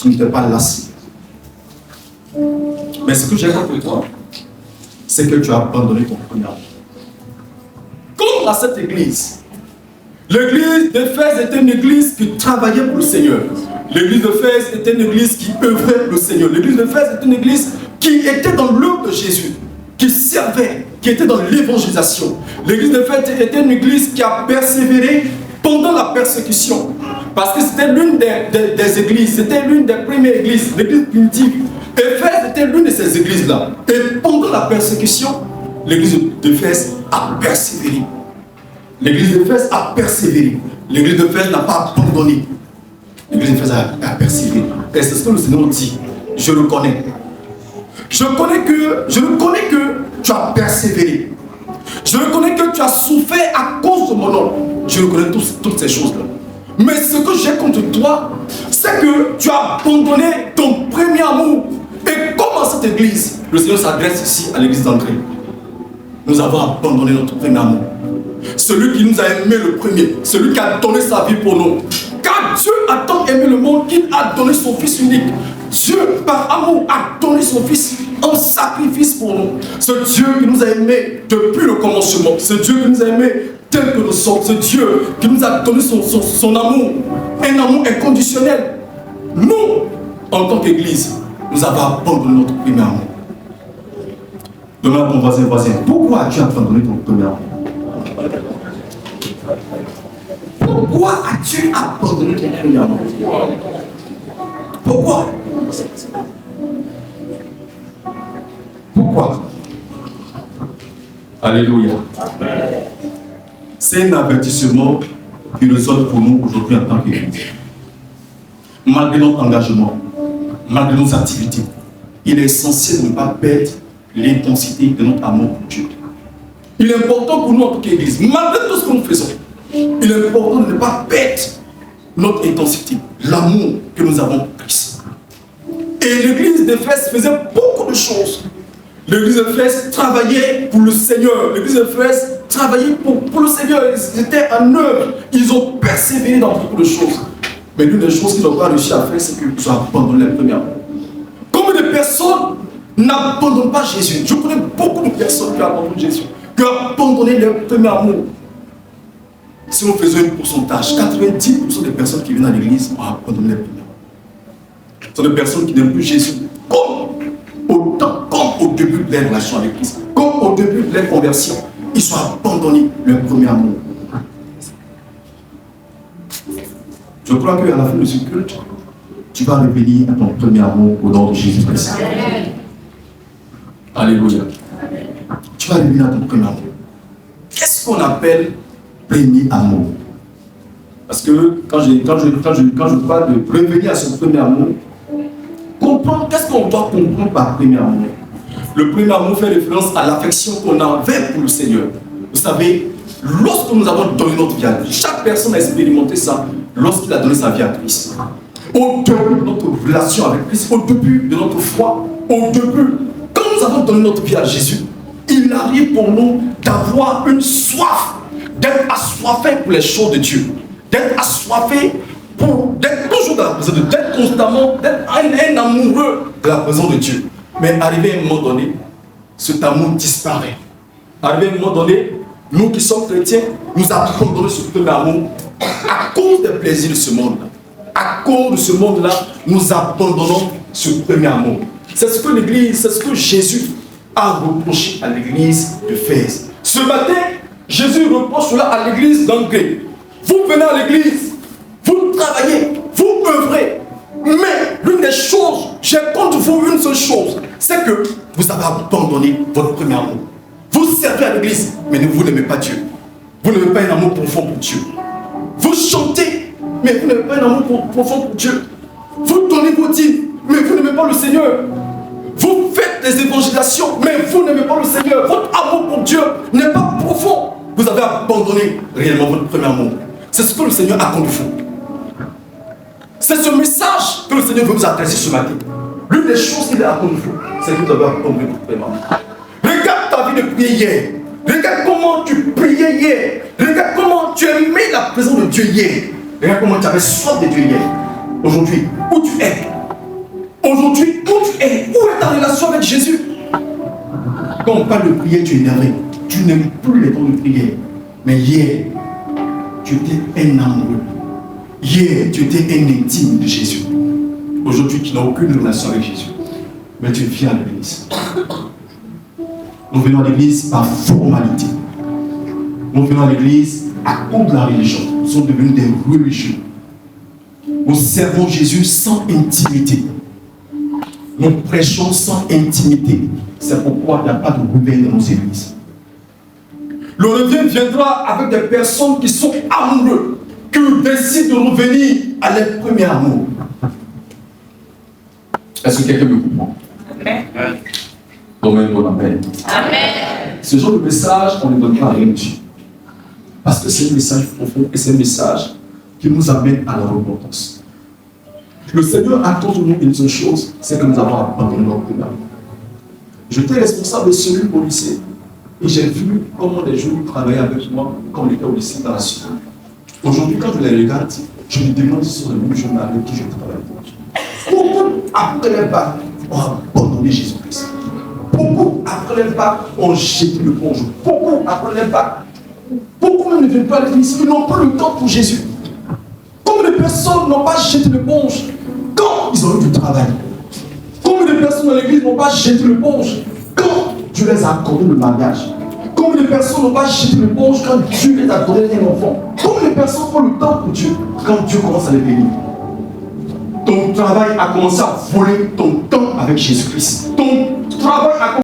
tu ne t'es pas lassé. Mais ce que j'ai contre toi, c'est que tu as abandonné ton premier amour. Comme à cette église, l'église d'Éphèse était une église qui travaillait pour le Seigneur. L'église d'Éphèse était une église qui œuvrait pour le Seigneur. L'église d'Éphèse était une église qui était dans l'œuvre de Jésus, qui servait, qui était dans l'évangélisation. L'église d'Éphèse était une église qui a persévéré pendant la persécution. Parce que c'était l'une des églises, c'était l'une des premières églises, l'église primitive. Éphèse était l'une de ces églises-là. Et pendant la persécution, l'église d'Éphèse a persévéré. L'église d'Éphèse a persévéré. L'église d'Éphèse n'a pas abandonné. L'église d'Éphèse a persévéré. Et c'est ce que le Seigneur dit. Je le connais. Je reconnais que tu as persévéré. Je reconnais que tu as souffert à cause de mon nom. Je reconnais toutes ces choses-là. Mais ce que j'ai contre toi, c'est que tu as abandonné ton premier amour. Et comme à cette église, le Seigneur s'adresse ici à l'église d'André. Nous avons abandonné notre premier amour. Celui qui nous a aimé le premier, celui qui a donné sa vie pour nous. Car Dieu a tant aimé le monde qu'il a donné son Fils unique. Dieu, par amour, a donné son Fils en sacrifice pour nous. Ce Dieu qui nous a aimés depuis le commencement, ce Dieu qui nous a aimés tel que nous sommes, ce Dieu qui nous a donné son amour, un amour inconditionnel. Nous, en tant qu'Église, nous avons abandonné notre premier amour. Demande à ton voisin, pourquoi as-tu abandonné ton premier amour? Pourquoi as-tu abandonné ton premier amour? Pourquoi? Pourquoi? Alléluia. C'est un avertissement qui résonne pour nous aujourd'hui en tant qu'Église. Malgré notre engagement, malgré nos activités, il est essentiel de ne pas perdre l'intensité de notre amour pour Dieu. Il est important pour nous en tant qu'Église, malgré tout ce que nous faisons, il est important de ne pas perdre notre intensité, l'amour que nous avons pour Christ. Et l'église d'Éphèse faisait beaucoup de choses. L'église d'Éphèse travaillait pour le Seigneur. L'église d'Éphèse travaillait pour le Seigneur. Ils étaient en œuvre. Ils ont persévéré dans beaucoup de choses. Mais l'une des choses qu'ils n'ont pas réussi à faire, c'est qu'ils ont abandonné le premier amour. Combien de personnes n'abandonnent pas Jésus? Je connais beaucoup de personnes qui abandonnent Jésus, qui ont abandonné leur premier amour. Si nous faisons un pourcentage, 90% des personnes qui viennent à l'église ont abandonné leur premier amour. Ce sont des personnes qui n'aiment plus Jésus comme au début de leur relation avec Christ, comme au début de leur conversion. Ils ont abandonné leur premier amour. Je crois qu'à la fin de ce culte, tu vas revenir à ton premier amour au nom de Jésus-Christ. Alléluia. Tu vas revenir à ton premier amour. Qu'est-ce qu'on appelle premier amour? Parce que quand je parle de revenir à son premier amour, comprendre, qu'est-ce qu'on doit comprendre par premier amour? Le premier amour fait référence à l'affection qu'on avait pour le Seigneur. Vous savez, lorsque nous avons donné notre vie à lui, chaque personne a expérimenté ça lorsqu'il a donné sa vie à Christ. Au début de notre relation avec Christ, au début de notre foi, au début, quand nous avons donné notre vie à Jésus, il arrive pour nous d'avoir une soif, d'être assoiffé pour les choses de Dieu, d'être assoiffé d'être toujours dans la présence de Dieu, d'être constamment, d'être un amoureux de la présence de Dieu. Mais arrivé à un moment donné, cet amour disparaît. Arrivé à un moment donné, nous qui sommes chrétiens, nous abandonnons ce premier amour à cause des plaisirs de ce monde-là. À cause de ce monde-là, nous abandonnons ce premier amour. C'est ce que l'Église, c'est ce que Jésus a reproché à l'Église d'Éphèse. Ce matin, Jésus reproche cela à l'Église d'André. Vous venez à l'Église, vous travaillez, vous œuvrez. Mais l'une des choses, j'ai contre vous une seule chose, c'est que vous avez abandonné votre premier amour. Vous servez à l'Église, mais vous n'aimez pas Dieu. Vous n'avez pas un amour profond pour Dieu. Vous chantez, mais vous n'avez pas un amour profond pour Dieu. Vous donnez vos dîmes, mais vous n'aimez pas le Seigneur. Vous faites des évangélisations, mais vous n'aimez pas le Seigneur. Votre amour pour Dieu n'est pas profond. Vous avez abandonné réellement votre premier amour. C'est ce que le Seigneur a contre vous. C'est ce message que le Seigneur veut vous adresser ce matin. L'une des choses qu'il a contre vous, c'est que vous avez abandonné votre premier amour. Regarde ta vie de prière hier. Regarde comment tu priais hier. Regarde comment tu aimais la présence de Dieu hier. Regarde comment tu avais soif de Dieu hier. Aujourd'hui, où tu es? Aujourd'hui, où tu es? Où est ta relation avec Jésus? Quand on parle de prière, tu es énervé. Tu n'aimes plus les temps de prière. Mais hier, tu étais un amoureux. Hier, tu étais un intime de Jésus. Aujourd'hui, tu n'as aucune relation avec Jésus. Mais tu viens à l'église. Nous venons à l'église par formalité. Nous venons à l'église à cause de la religion. Nous sommes devenus des religieux. Nous servons Jésus sans intimité. Nous prêchons sans intimité. C'est pourquoi il n'y a pas de réveil dans nos églises. Le réveil viendra avec des personnes qui sont amoureux, qui décident de revenir à leur premier amour. Est-ce que quelqu'un me comprend? Amen. Amen. Amen. Ce genre de message, on ne donne pas à rien de Dieu. Parce que c'est un message profond et c'est un message qui nous amène à la repentance. Le Seigneur attend de nous une seule chose, c'est que nous avons abandonné notre premier amour. J'étais responsable de celui au lycée et j'ai vu comment les jeunes travaillaient avec moi quand on était au lycée dans la suite. Aujourd'hui, quand je les regarde, je me demande si ce sont les mêmes jeunes avec qui je travaille. Beaucoup après les bacs ont abandonné Jésus-Christ. Beaucoup après les bacs ont jeté le l'éponge. Beaucoup après les bacs, beaucoup même ne viennent pas à l'église, ils n'ont plus le temps pour Jésus. Combien de personnes n'ont pas jeté l'éponge quand ils ont eu du travail? Combien de personnes dans l'église n'ont pas jeté l'éponge quand Dieu les a accordé le mariage? Combien de personnes n'ont pas jeté l'éponge quand Dieu les a donné un enfant? Combien de personnes ont le temps pour Dieu quand Dieu commence à les bénir? Ton travail a commencé à voler ton temps avec Jésus-Christ. Ton travail a commencé